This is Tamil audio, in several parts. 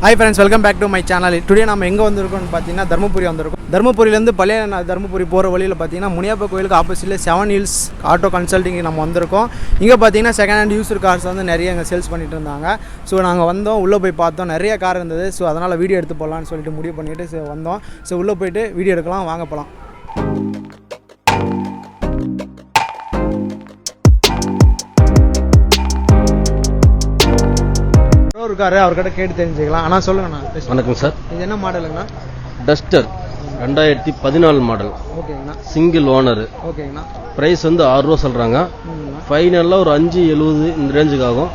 Hi friends, welcome back to my channel. Today we are going to Dharmapuri. Dharmapuri is Dharmapuri Muniappa Koilukku opposite 7 Hills Auto Consulting. We are second-hand used cars sales பண்ணிட்டு இருந்தாங்க. So நாங்க வந்தோம் உள்ள போய் பார்த்தோம் நிறைய கார் இருந்தது. So அதனால வீடியோ எடுத்து போலாம்னு சொல்லிட்டு முடிவு பண்ணிட்டு வந்தோம். So உள்ள போயிட்டு வீடியோ எடுக்கலாம் வாங்க போலாம். இருக்காரு அவர்கிட்ட கேட்டு தெரிஞ்சுக்கலாம். ஆனா சொல்லுங்கண்ணா. வணக்கம் சார். இது என்ன மாடலுங்கண்ணா? Duster 2014 model. ஓகேங்கண்ணா. Single owner. ஓகேங்கண்ணா. பிரைஸ் வந்து 6 ரூபா சொல்றாங்க. ஃபைனலா ஒரு 570 இந்த ரேஞ்சுக்கு ஆகும்.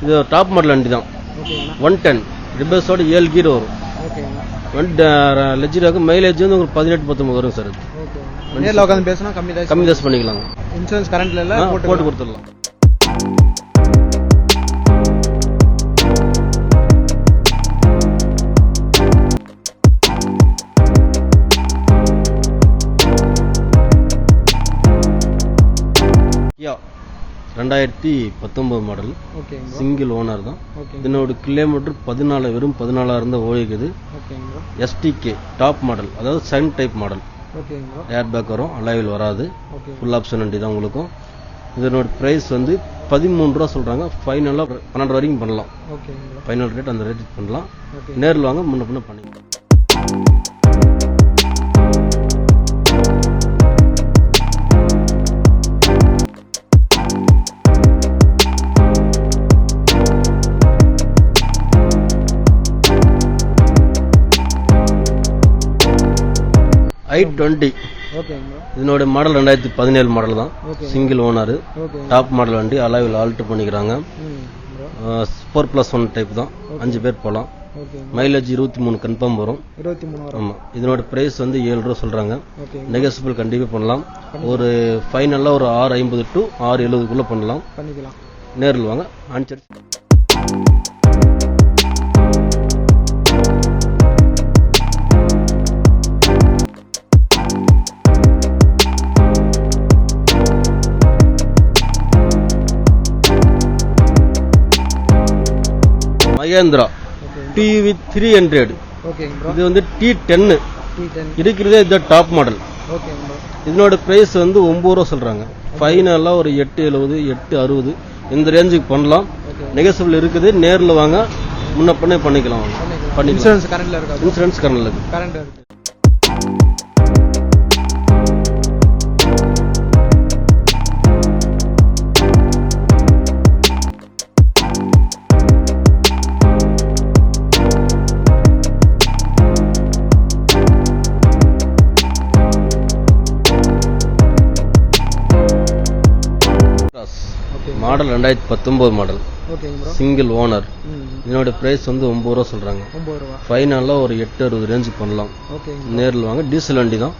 இது டாப் மாடல் வண்டி தான். ஓகேங்கண்ணா. 110 ரிபஸோட 7 கீர் வரும். ஓகேங்கண்ணா. லெஜ்ஜிராக்கு மைலேஜ் வந்து உங்களுக்கு 18-19 வரும் சார். ஓகே. நேர்ல உட்கார்ந்து பேசினா கம்மி தாஸ் பண்ணிக்கலாம். இன்சூரன்ஸ் கரண்ட்ல இல்ல போட்டு கொடுத்துடலாம். யா 2019 மாடல். சிங்கிள் ஓனர் தான். இதனோட கிலோமீட்டர் 14 வெறும் 14 இருந்தா ஓடிக்குது. எஸ்டிகே டாப் மாடல், அதாவது second type model. Air bag வரும், அலாயில் வராது. ஃபுல் ஆப்ஷன் வண்டி தான் உங்களுக்கும். இதனோட பிரைஸ் வந்து 13 ரூபா சொல்றாங்க. ஃபைனலா 12 வரைக்கும் பண்ணலாம். ஃபைனல் ரேட் அந்த ரேட் பண்ணலாம். நேரில் வாங்க, முன்ன பின்ன பண்ணிக்கலாம். i20 இதனோட மாடல் 2017 மாடல் தான். சிங்கிள் ஓனர், டாப் மாடல் வண்டி, அலாயில் ஆல்டர் பண்ணிக்கிறாங்க. 4+1 டைப் தான். 5 பேர் போகலாம். மைலேஜ் 23 கன்ஃபார்ம் வரும். ஆமா. இதனோட பிரைஸ் வந்து 7 ரூபா சொல்றாங்க. நெகோசியபிள் கண்டிப்பா பண்ணலாம். ஒரு ஃபைனலா ஒரு 650 to 670 பண்ணலாம். நேரில் வாங்க. Answer Mahindra TV300. இது வந்து T10 இருக்கிறதே இது டாப் மாடல். இதனோட பிரைஸ் வந்து 9 ரூபா சொல்றாங்க. ஃபைனலா ஒரு 870 860 இந்த ரேஞ்சுக்கு பண்ணலாம். நெகோசியபிள் இருக்குது. நேர்ல வாங்க, முன்ன பண்ண பண்ணிக்கலாம். இன்சூரன்ஸ் கரண்ட்ல இருக்கு. இன்சூரன்ஸ் கரண்ட்ல இருக்கு. Model 2019 model. Single owner. இதனோட பிரைஸ் வந்து 9 ரூபா சொல்றாங்க. ஃபைனலா ஒரு 860 ரேஞ்சுக்கு பண்ணலாம். நேரில் வாங்க. டீசல் வண்டி தான்.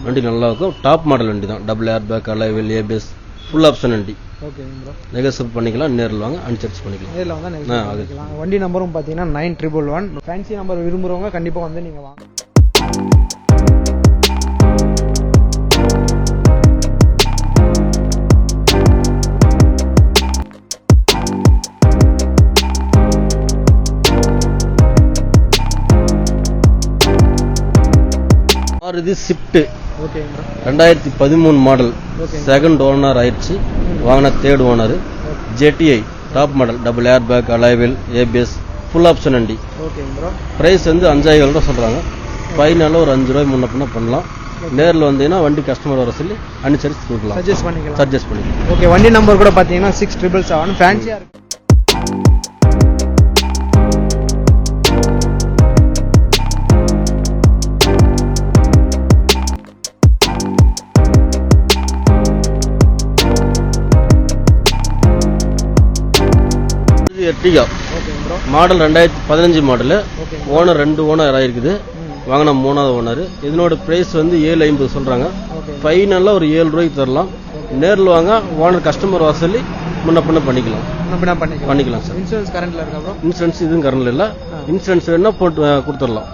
வண்டி நல்லா இருக்கும். டாப் மாடல் வண்டி தான். Double air bag, alloy wheel, ABS, full option வண்டி. நெகோசியபிள் பண்ணிக்கலாம். நேரில் வாங்க, அனுசரிச்சு பண்ணிக்கலாம். வண்டி நம்பரும் பாத்தீங்கன்னா 9111. ஃபேன்சி நம்பர் விரும்புறவங்க கண்டிப்பா வந்து நீங்க வாங்க. இது ஷிஃப்ட் 2013 மாடல். செகண்ட் ஓனர் ஆயிடுச்சு. வாங்கின தேர்ட் ஓனர். ஜெட்டிஐ top model, double air bag, alloy wheel, ABS, full option வண்டி. பிரைஸ் வந்து 5000 ரூபா சொல்றாங்க. ஃபைனலா ஒரு 5 ரூபாய் முன்ன பின்ன பண்ணலாம். நேரில் வந்தீங்கன்னா வண்டி கஸ்டமர் வர சொல்லி அனுசரிச்சு கொடுக்கலாம். சஜஸ்ட் பண்ணிக்கலாம். ஓகே. வண்டி நம்பர் கூட பாத்தீங்கன்னா 6777. ஃபேன்சியா இருக்கு. Ertiga model 2015 model. Owner 2 owner ஆயிருக்குது. வாங்கின 3வது ஓனர். இதனோட பிரைஸ் வந்து 750 சொல்றாங்க. ஃபைனலா ஒரு 7 ரூபாய்க்கு தரலாம். நேரில் வாங்க, ஓனர் கஸ்டமர் வர சொல்லி முன்ன பின்ன பண்ணிக்கலாம் சார். இன்சூரன்ஸ் கரண்ட்ல இருக்கா? இன்சூரன்ஸ் இதுவும் கரண்ட்ல இல்ல. இன்சூரன்ஸ் வேணா போட்டு கொடுத்துடலாம்.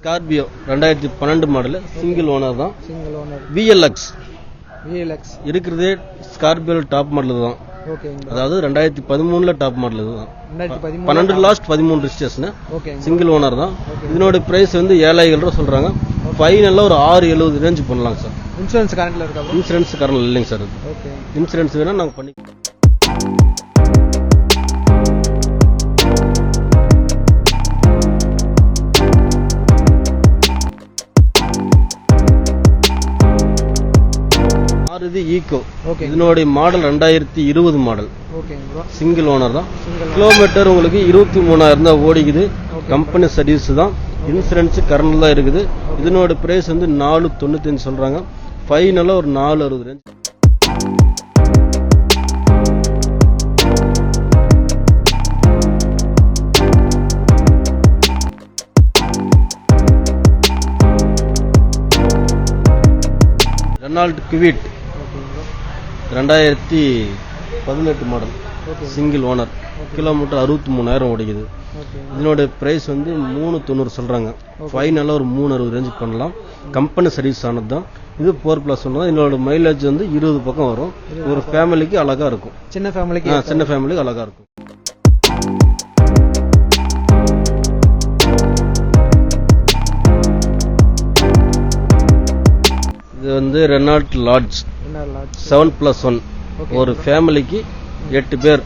ஸ்கார்பியோ 2012 மாடல் சிங்கிள் ஓனர் தான். Single owner. விஎல்எக்ஸ் இருக்கிறதே ஸ்கார்பியோ டாப் மாடல் தான். அதாவது 2013 டாப் மாடல் தான். 12 லாஸ்ட் 13 ரிஜிஸ்ட்ரேஷன். சிங்கிள் ஓனர் தான். இதனோட பிரைஸ் வந்து 7,000 ரூபா சொல்றாங்க. ஃபைனல்ல ஒரு 670 ரேஞ்ச் பண்ணலாம் சார். இன்சூரன்ஸ் கரண்ட்ல இருக்கா? இன்சூரன்ஸ் கரண்ட் இல்லைங்க சார். இன்சூரன்ஸ் வேணா நாங்க பண்ணி. இது ஈகோ. இதனுடைய மாடல் 2020 மாடல். சிங்கிள் ஓனர் தான். கிலோமீட்டர் உங்களுக்கு 23,000 தான் ஓடிக்குது. கம்பெனி சர்வீஸ் தான். இன்சூரன்ஸ் கரண்ட் தான் இருக்குது. இதனோட பிரைஸ் வந்து 495 சொல்றாங்க. ஃபைனலா ஒரு 460 range. Reynold quit 2018 model. Single owner. Kilometre 63,000 ஓடிக்குது. இதனோட பிரைஸ் வந்து 390 சொல்றாங்க. ஃபைனலா ஒரு 360 ரேஞ்ச் பண்ணலாம். கம்பெனி சர்வீஸ் ஆனது தான். இது 4+1 தான். இதனோட மைலேஜ் வந்து 20 பக்கம் வரும். ஒரு ஃபேமிலிக்கு அழகா இருக்கும். சின்ன ஃபேமிலிக்கு அழகா இருக்கும். இது வந்து ரெனால்ட் லாட்ஜ் 7+1. ஒரு ஃபேமிலிக்கு 8 பேர்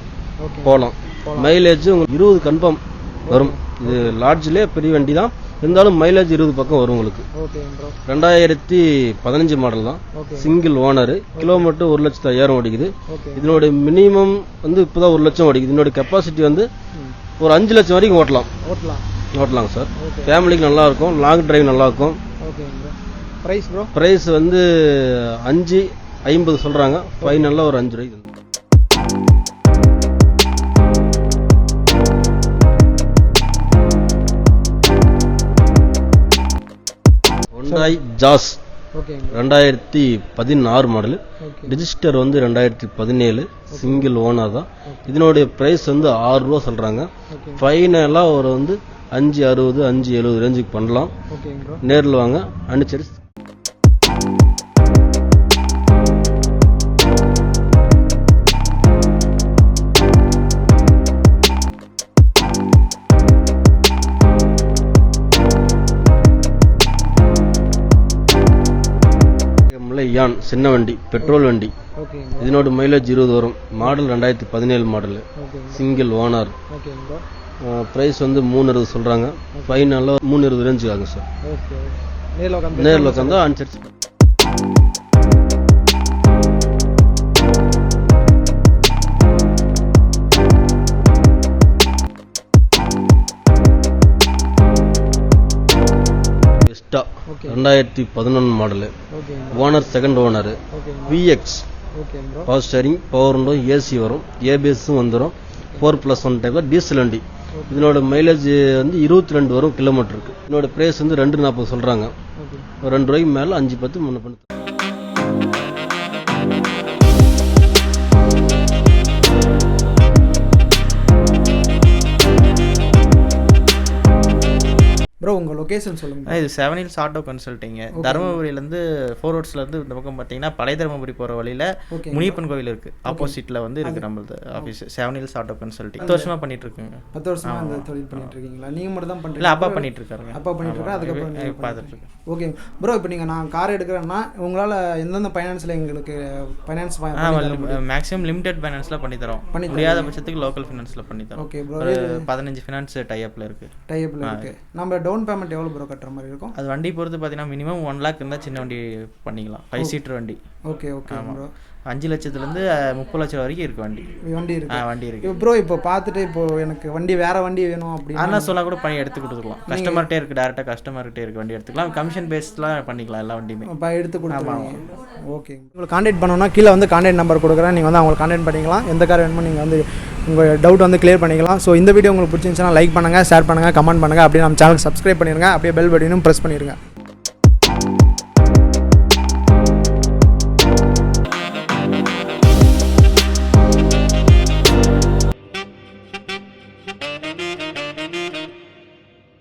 போகலாம். மைலேஜ் உங்களுக்கு 20 கன்ஃபார்ம் வரும். இது லாட்ஜ்லேயே பெரிய வண்டி தான். இருந்தாலும் மைலேஜ் 20 பக்கம் வரும் உங்களுக்கு. 2015 மாடல் தான். Single owner. கிலோமீட்டர் 1,05,000 ஓடிக்குது. இதனோட மினிமம் வந்து இப்போதான் 1 லட்சம் ஓடிக்குது. இதனோட கெப்பாசிட்டி வந்து ஒரு 5 லட்சம் வரைக்கும் ஓட்டலாம் சார். ஃபேமிலிக்கு நல்லா இருக்கும். லாங் டிரைவ் நல்லா இருக்கும். பிரைஸ் வந்து 550 சொல்றாங்க. ஃபைனல்ல ஒரு 5 ரூபாய்க்கு. ஹுண்டாய் ஜாஸ் 2016 மாடல். ரிஜிஸ்டர் வந்து 2017. சிங்கிள் ஓனர் தான். இதனுடைய பிரைஸ் வந்து 6 ரூபா சொல்றாங்க. ஃபைனலா ஒரு வந்து 560 570 ரேஞ்சுக்கு பண்ணலாம். நேரில் வாங்க அனுசரிச்சு. சின்ன வண்டி, பெட்ரோல் வண்டி. இதனோட மைலேஜ் 20 வரும். Model 2017 model. Single owner. Price வந்து 360 சொல்றாங்க. ஃபைனலா 320 ரேஞ்ச் ஆகும் சார். நேரில் உட்காந்தா அனுசரிச்சு. Vista 2011 model. Owner second owner. VX. Power steering, power window, AC வரும். ஏபிஎஸும் வந்துடும். 4+1 டைப்ல டீசல் வண்டி. இதனோட மைலேஜ் வந்து 22 வரும் கிலோமீட்டருக்கு. இதனோட பிரைஸ் வந்து 240 சொல்றாங்க. 2 ரூபாய்க்கு மேல 5-10 முன்ன பண்ணு. ப்ரோ உங்கள் லொக்கேஷன் சொல்லுங்கள். இது 7 Hills ஆட்டோ கன்சல்ட்டிங்க. தருமபுரியிலேருந்து 4 ரோட்ஸ்லேருந்து இந்த பக்கம் பார்த்தீங்கன்னா பழைய தருமபுரி போகிற வழியில் முனியப்பன் கோவில் இருக்குது. ஆப்போசிட்டில் வந்து இருக்குது நம்மளது ஆஃபீஸ். 7 Hills ஆட்டோ கன்சல்ட்டிங் 10 வருஷமாக பண்ணிட்டு இருக்குங்க. 10 வருஷமாக இந்த தொழில் பண்ணிட்டு இருக்கீங்களா? நீங்கள் மட்டும் தான் பண்ணுறீங்க? இல்லை, அப்பா பண்ணிட்டு இருக்காருங்க. அதுக்கப்புறம் பார்த்துட்டு இருக்கேன். ஓகே ப்ரோ, இப்போ நீங்கள் நான் கார் எடுக்கிறேன்னா உங்களால் எந்தெந்த ஃபைனான்ஸில் எங்களுக்கு ஃபைனான்ஸ் மேக்ஸிமம் லிமிடெட் ஃபைனான்ஸில் பண்ணித்தரோம். முடியாத பட்சத்துக்கு லோக்கல் ஃபைனான்ஸில் பண்ணித்தரோம். Okay bro. 15 ஃபைனான்ஸ் டைஅப்பில் இருக்குது. நம்ம டவுன் பேமெண்ட் எவ்வளோ ப்ரோ கட்டுற மாதிரி இருக்கும்? அது வண்டி பொறுத்து பார்த்தீங்கன்னா மினிமம் 1 lakh இருந்தால் சின்ன வண்டி பண்ணிக்கலாம். 5 சீட்டர் வண்டி. Okay bro. 5 லட்சத்துலேருந்து 30 லட்சம் வரைக்கும் இருக்கு வண்டி இருக்கு ப்ரோ. இப்போ பார்த்துட்டு இப்போ எனக்கு வேற வண்டி வேணும் அப்படின்னு ஆனால் சொல்ல கூட பண்ணி எடுத்து கொடுத்துக்கலாம். கஸ்டமர்கிட்டே இருக்கு, டேரெக்டாக கஸ்டமர்கிட்டே இருக்கு வண்டி எடுத்துக்கலாம். கமிஷன் பேஸ்லாம் பண்ணிக்கலாம் எல்லா வண்டியுமே. இப்போ எடுத்து கொடுக்கலாம். ஓகே. உங்களுக்கு கான்டாக்ட் பண்ணணும்னா கீழே வந்து கான்டாக்ட் நம்பர் கொடுக்குறேன். நீங்கள் வந்து அவங்களை கான்டாக்ட் பண்ணிக்கலாம். எந்த கார் வேணுமோ நீங்கள் வந்து உங்கள் டவுட் வந்து கிளியர் பண்ணிக்கலாம். ஸோ இந்த வீடியோ உங்களுக்கு பிடிச்சிருந்துச்சுன்னா லைக் பண்ணுங்கள், ஷேர் பண்ணுங்கள், கமெண்ட் பண்ணுங்கள். அப்படியே நம்ம சேனல் சப்ஸ்கிரைப் பண்ணிடுங்க. அப்படியே பெல் பட்டனும் ப்ரெஸ் பண்ணிடுங்க.